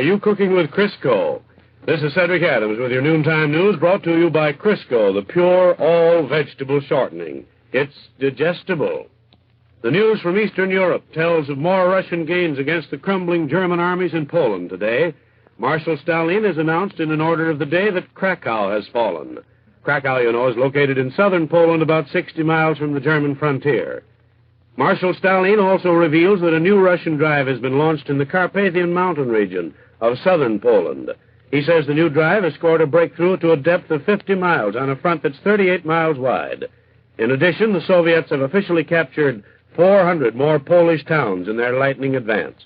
you cooking with Crisco? This is Cedric Adams with your noontime news brought to you by Crisco, the pure all-vegetable shortening. It's digestible. The news from Eastern Europe tells of more Russian gains against the crumbling German armies in Poland today. Marshal Stalin has announced in an order of the day that Krakow has fallen. Krakow, you know, is located in southern Poland about 60 miles from the German frontier. Marshal Stalin also reveals that a new Russian drive has been launched in the Carpathian mountain region of southern Poland. He says the new drive has scored a breakthrough to a depth of 50 miles on a front that's 38 miles wide. In addition, the Soviets have officially captured 400 more Polish towns in their lightning advance.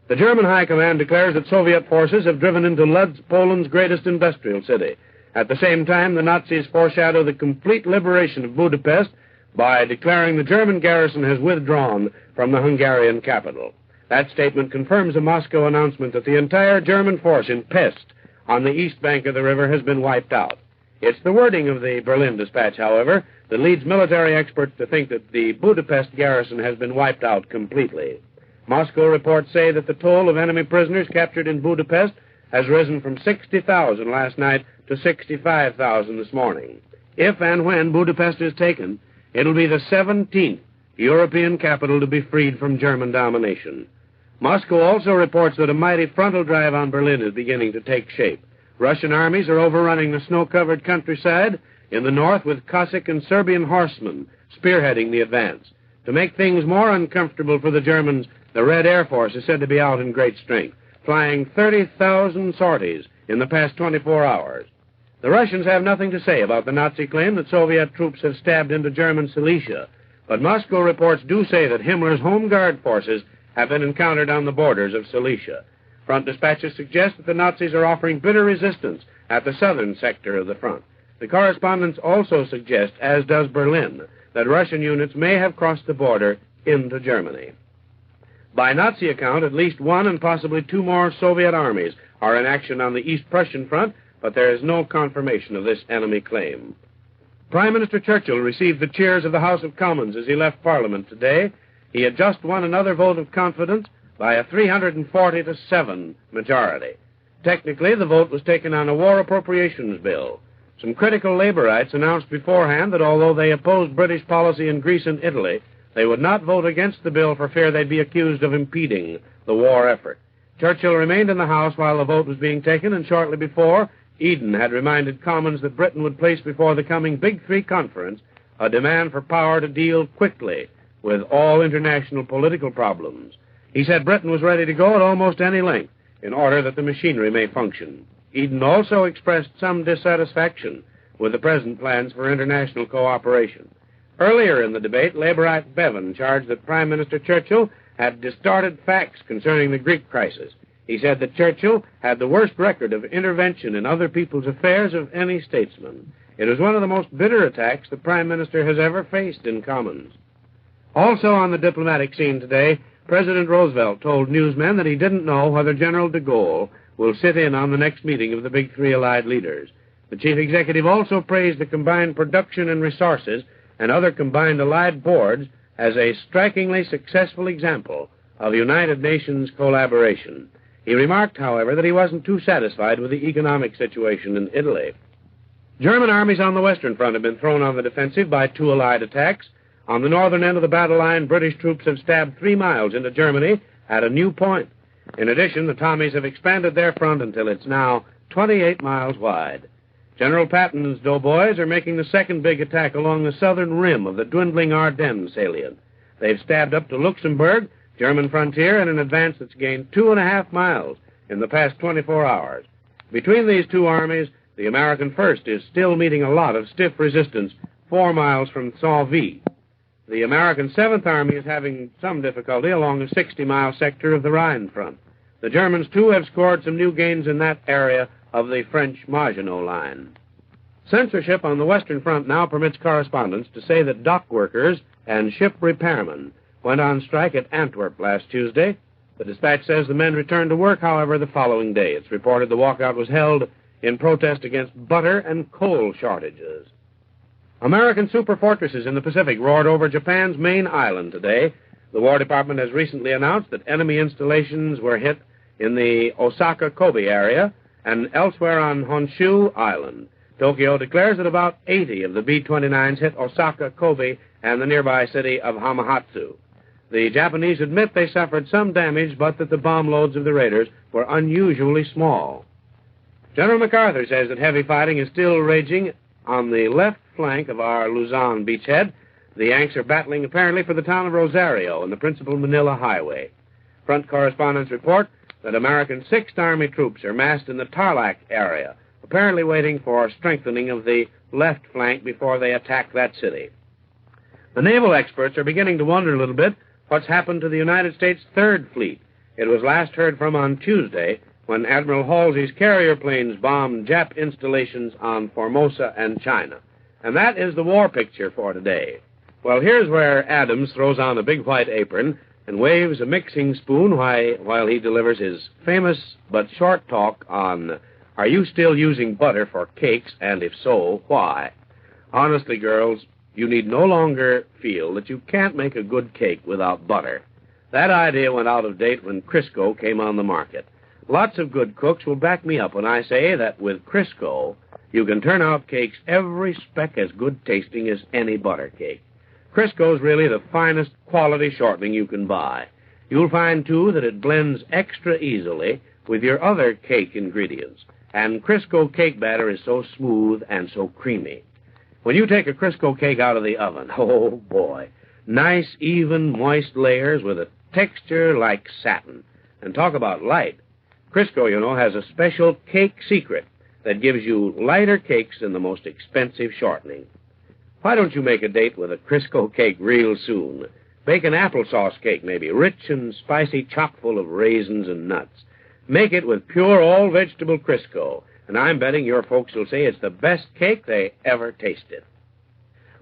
The German High Command declares that Soviet forces have driven into Lodz, Poland's greatest industrial city. At the same time, the Nazis foreshadow the complete liberation of Budapest by declaring the German garrison has withdrawn from the Hungarian capital. That statement confirms a Moscow announcement that the entire German force in Pest on the east bank of the river has been wiped out. It's the wording of the Berlin dispatch, however, that leads military experts to think that the Budapest garrison has been wiped out completely. Moscow reports say that the toll of enemy prisoners captured in Budapest has risen from 60,000 last night to 65,000 this morning. If and when Budapest is taken, it'll be the 17th European capital to be freed from German domination. Moscow also reports that a mighty frontal drive on Berlin is beginning to take shape. Russian armies are overrunning the snow-covered countryside in the north with Cossack and Serbian horsemen spearheading the advance. To make things more uncomfortable for the Germans, the Red Air Force is said to be out in great strength, flying 30,000 sorties in the past 24 hours. The Russians have nothing to say about the Nazi claim that Soviet troops have stabbed into German Silesia, but Moscow reports do say that Himmler's Home Guard forces have been encountered on the borders of Silesia. Front dispatches suggest that the Nazis are offering bitter resistance at the southern sector of the front. The correspondents also suggest, as does Berlin, that Russian units may have crossed the border into Germany. By Nazi account, at least one and possibly two more Soviet armies are in action on the East Prussian front, but there is no confirmation of this enemy claim. Prime Minister Churchill received the cheers of the House of Commons as he left Parliament today. He had just won another vote of confidence by a 340-7 majority. Technically, the vote was taken on a war appropriations bill. Some critical Laborites announced beforehand that although they opposed British policy in Greece and Italy, they would not vote against the bill for fear they'd be accused of impeding the war effort. Churchill remained in the House while the vote was being taken, and shortly before, Eden had reminded Commons that Britain would place before the coming Big Three conference a demand for power to deal quickly with all international political problems. He said Britain was ready to go at almost any length in order that the machinery may function. Eden also expressed some dissatisfaction with the present plans for international cooperation. Earlier in the debate, Labourite Bevan charged that Prime Minister Churchill had distorted facts concerning the Greek crisis. He said that Churchill had the worst record of intervention in other people's affairs of any statesman. It was one of the most bitter attacks the Prime Minister has ever faced in Commons. Also on the diplomatic scene today, President Roosevelt told newsmen that he didn't know whether General de Gaulle will sit in on the next meeting of the Big Three allied leaders. The chief executive also praised the combined production and resources and other combined allied boards as a strikingly successful example of United Nations collaboration. He remarked, however, that he wasn't too satisfied with the economic situation in Italy. German armies on the Western Front have been thrown on the defensive by two Allied attacks. On the northern end of the battle line, British troops have stabbed 3 miles into Germany at a new point. In addition, the Tommies have expanded their front until it's now 28 miles wide. General Patton's doughboys are making the second big attack along the southern rim of the dwindling Ardennes salient. They've stabbed up to Luxembourg, German frontier, in an advance that's gained 2.5 miles in the past 24 hours. Between these two armies, the American First is still meeting a lot of stiff resistance 4 miles from Saint-Vit. The American Seventh Army is having some difficulty along the 60-mile sector of the Rhine front. The Germans, too, have scored some new gains in that area of the French Maginot Line. Censorship on the Western Front now permits correspondents to say that dock workers and ship repairmen went on strike at Antwerp last Tuesday. The dispatch says the men returned to work, however, the following day. It's reported the walkout was held in protest against butter and coal shortages. American superfortresses in the Pacific roared over Japan's main island today. The War Department has recently announced that enemy installations were hit in the Osaka-Kobe area and elsewhere on Honshu Island. Tokyo declares that about 80 of the B-29s hit Osaka, Kobe, and the nearby city of Hamamatsu. The Japanese admit they suffered some damage, but that the bomb loads of the raiders were unusually small. General MacArthur says that heavy fighting is still raging on the left flank of our Luzon beachhead. The Yanks are battling apparently for the town of Rosario and the principal Manila highway. Front correspondents report that American 6th Army troops are massed in the Tarlac area, apparently waiting for strengthening of the left flank before they attack that city. The naval experts are beginning to wonder a little bit what's happened to the United States 3rd Fleet. It was last heard from on Tuesday when Admiral Halsey's carrier planes bombed Jap installations on Formosa and China. And that is the war picture for today. Well, here's where Adams throws on a big white apron and waves a mixing spoon while he delivers his famous but short talk on, "Are you still using butter for cakes, and if so, why?" Honestly, girls, you need no longer feel that you can't make a good cake without butter. That idea went out of date when Crisco came on the market. Lots of good cooks will back me up when I say that with Crisco, you can turn out cakes every speck as good tasting as any butter cake. Crisco's really the finest quality shortening you can buy. You'll find, too, that it blends extra easily with your other cake ingredients. And Crisco cake batter is so smooth and so creamy. When you take a Crisco cake out of the oven, oh, boy, nice, even, moist layers with a texture like satin. And talk about light. Crisco, you know, has a special cake secret that gives you lighter cakes than the most expensive shortening. Why don't you make a date with a Crisco cake real soon? Bake an applesauce cake, maybe, rich and spicy, chock full of raisins and nuts. Make it with pure all-vegetable Crisco, and I'm betting your folks will say it's the best cake they ever tasted.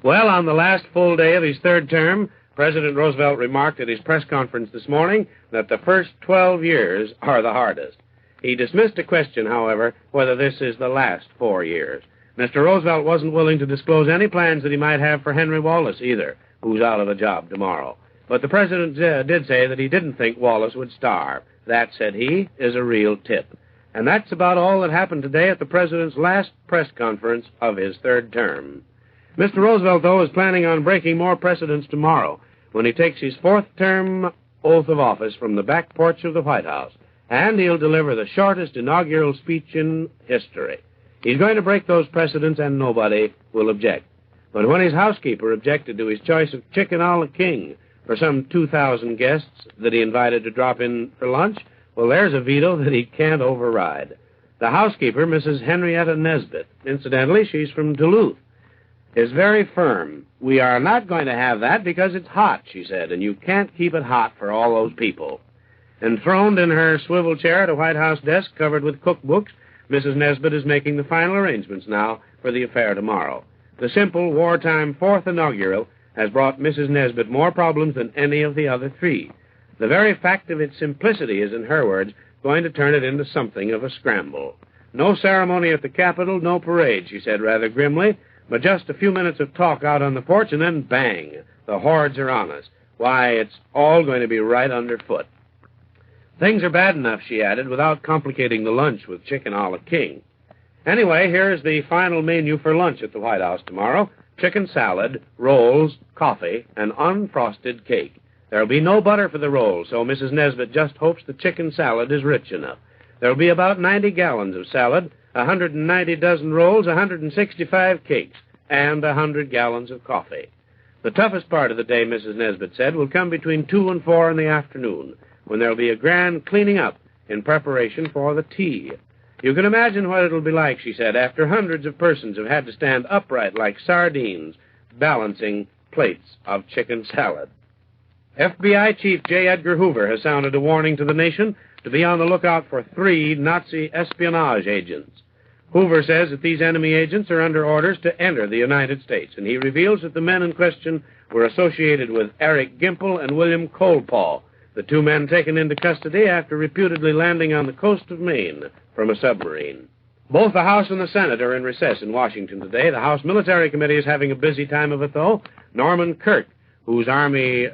Well, on the last full day of his 3rd term, President Roosevelt remarked at his press conference this morning that the first 12 years are the hardest. He dismissed a question, however, whether this is the last 4 years. Mr. Roosevelt wasn't willing to disclose any plans that he might have for Henry Wallace either, who's out of a job tomorrow. But the president did say that he didn't think Wallace would starve. That, said he, is a real tip. And that's about all that happened today at the president's last press conference of his 3rd term. Mr. Roosevelt, though, is planning on breaking more precedents tomorrow when he takes his 4th term oath of office from the back porch of the White House. And he'll deliver the shortest inaugural speech in history. He's going to break those precedents, and nobody will object. But when his housekeeper objected to his choice of chicken a la king for some 2,000 guests that he invited to drop in for lunch, well, there's a veto that he can't override. The housekeeper, Mrs. Henrietta Nesbitt, incidentally, she's from Duluth, is very firm. "We are not going to have that because it's hot," she said, "and you can't keep it hot for all those people." Enthroned in her swivel chair at a White House desk covered with cookbooks, Mrs. Nesbitt is making the final arrangements now for the affair tomorrow. The simple, wartime 4th inaugural has brought Mrs. Nesbitt more problems than any of the other 3. The very fact of its simplicity is, in her words, going to turn it into something of a scramble. "No ceremony at the Capitol, no parade," she said rather grimly, "but just a few minutes of talk out on the porch, and then bang, the hordes are on us. Why, it's all going to be right underfoot." Things are bad enough, she added, without complicating the lunch with chicken a la king. Anyway, here's the final menu for lunch at the White House tomorrow: chicken salad, rolls, coffee, and unfrosted cake. There'll be no butter for the rolls, so Mrs. Nesbitt just hopes the chicken salad is rich enough. There'll be about 90 gallons of salad, 190 dozen rolls, 165 cakes, and 100 gallons of coffee. The toughest part of the day, Mrs. Nesbitt said, will come between 2 and 4 in the afternoon, when there'll be a grand cleaning up in preparation for the tea. You can imagine what it'll be like, she said, after hundreds of persons have had to stand upright like sardines, balancing plates of chicken salad. FBI Chief J. Edgar Hoover has sounded a warning to the nation to be on the lookout for 3 Nazi espionage agents. Hoover says that these enemy agents are under orders to enter the United States, and he reveals that the men in question were associated with Eric Gimple and William Colepaw, the 2 men taken into custody after reputedly landing on the coast of Maine from a submarine. Both the House and the Senate are in recess in Washington today. The House Military Committee is having a busy time of it, though. Norman Kirk, who's Army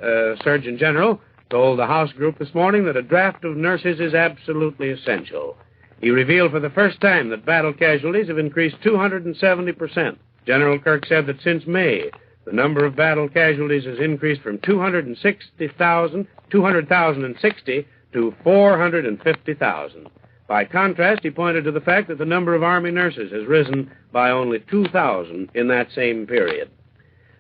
Surgeon General, told the House group this morning that a draft of nurses is absolutely essential. He revealed for the first time that battle casualties have increased 270%. General Kirk said that since May, the number of battle casualties has increased from 200,060 to 450,000. By contrast, he pointed to the fact that the number of Army nurses has risen by only 2,000 in that same period.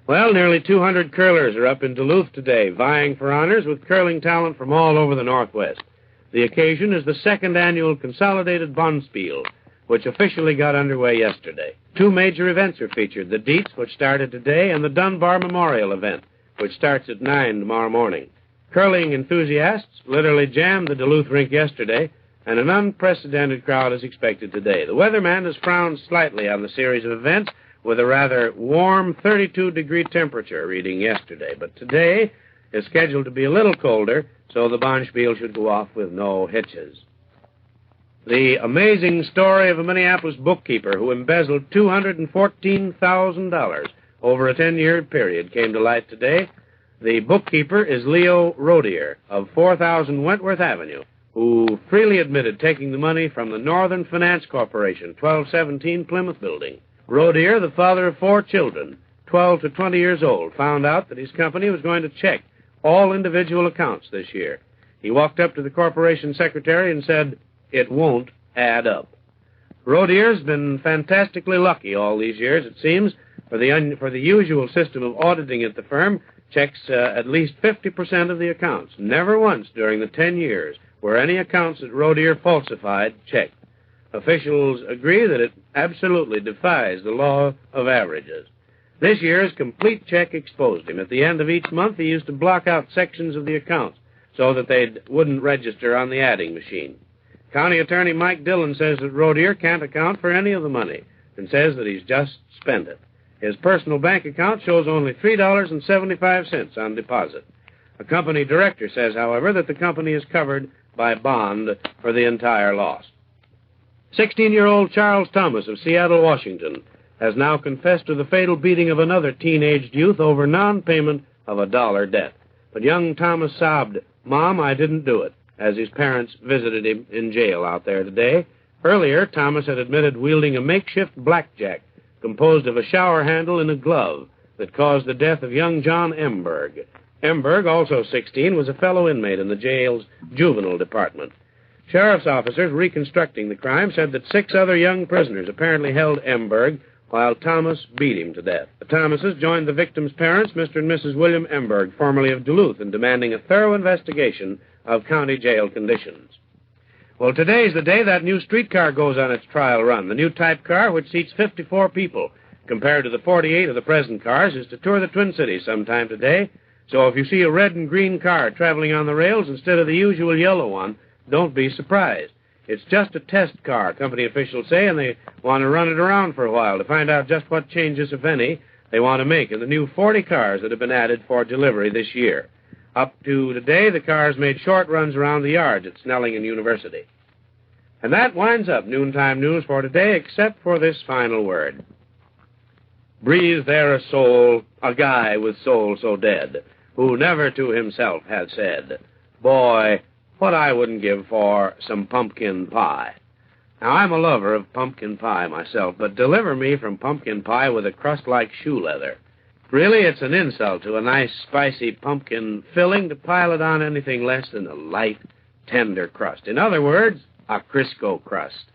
Well, nearly 200 curlers are up in Duluth today, vying for honors with curling talent from all over the Northwest. The occasion is the second annual Consolidated Bonspiel, which officially got underway yesterday. Two major events are featured, the Dietz, which started today, and the Dunbar Memorial event, which starts at 9 tomorrow morning. Curling enthusiasts literally jammed the Duluth rink yesterday, and an unprecedented crowd is expected today. The weatherman has frowned slightly on the series of events with a rather warm 32-degree temperature reading yesterday, but today is scheduled to be a little colder, so the Bonspiel should go off with no hitches. The amazing story of a Minneapolis bookkeeper who embezzled $214,000 over a 10-year period came to light today. The bookkeeper is Leo Rodier of 4000 Wentworth Avenue, who freely admitted taking the money from the Northern Finance Corporation, 1217 Plymouth Building. Rodier, the father of 4 children, 12 to 20 years old, found out that his company was going to check all individual accounts this year. He walked up to the corporation secretary and said, "It won't add up." Rodier's been fantastically lucky all these years, it seems, for the usual system of auditing at the firm checks at least 50% of the accounts. Never once during the 10 years were any accounts that Rodier falsified checked. Officials agree that it absolutely defies the law of averages. This year's complete check exposed him. At the end of each month, he used to block out sections of the accounts so that they wouldn't register on the adding machine. County Attorney Mike Dillon says that Rodier can't account for any of the money and says that he's just spent it. His personal bank account shows only $3.75 on deposit. A company director says, however, that the company is covered by bond for the entire loss. 16-year-old Charles Thomas of Seattle, Washington, has now confessed to the fatal beating of another teenaged youth over non-payment of a $1 debt. But young Thomas sobbed, "Mom, I didn't do it," as his parents visited him in jail out there today. Earlier, Thomas had admitted wielding a makeshift blackjack composed of a shower handle and a glove that caused the death of young John Emberg. Emberg, also 16, was a fellow inmate in the jail's juvenile department. Sheriff's officers reconstructing the crime said that 6 other young prisoners apparently held Emberg while Thomas beat him to death. The Thomases joined the victim's parents, Mr. and Mrs. William Emberg, formerly of Duluth, in demanding a thorough investigation of county jail conditions. Well, today's the day that new streetcar goes on its trial run. The new type car, which seats 54 people, compared to the 48 of the present cars, is to tour the Twin Cities sometime today. So if you see a red and green car traveling on the rails instead of the usual yellow one, don't be surprised. It's just a test car, company officials say, and they want to run it around for a while to find out just what changes, if any, they want to make in the new 40 cars that have been added for delivery this year. Up to today, the cars made short runs around the yards at Snelling and University. And that winds up noontime news for today, except for this final word. Breathes there a soul, a guy with soul so dead, who never to himself had said, "Boy, what I wouldn't give for some pumpkin pie." Now, I'm a lover of pumpkin pie myself, but deliver me from pumpkin pie with a crust like shoe leather. Really, it's an insult to a nice, spicy pumpkin filling to pile it on anything less than a light, tender crust. In other words, a Crisco crust.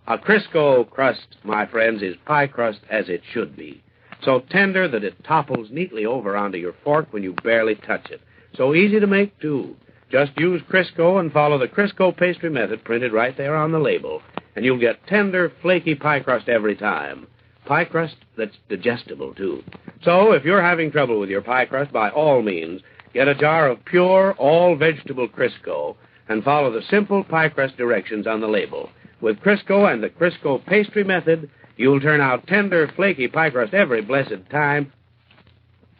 A Crisco crust, my friends, is pie crust as it should be. So tender that it topples neatly over onto your fork when you barely touch it. So easy to make, too. Just use Crisco and follow the Crisco pastry method printed right there on the label, and you'll get tender, flaky pie crust every time. Pie crust that's digestible, too. So if you're having trouble with your pie crust, by all means, get a jar of pure, all-vegetable Crisco and follow the simple pie crust directions on the label. With Crisco and the Crisco pastry method, you'll turn out tender, flaky pie crust every blessed time.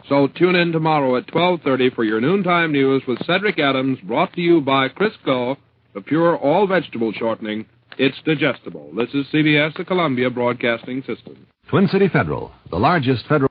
So tune in tomorrow at 12:30 for your noontime news with Cedric Adams, brought to you by Crisco, the pure all-vegetable shortening. It's digestible. This is CBS, the Columbia Broadcasting System. Twin City Federal, the largest federal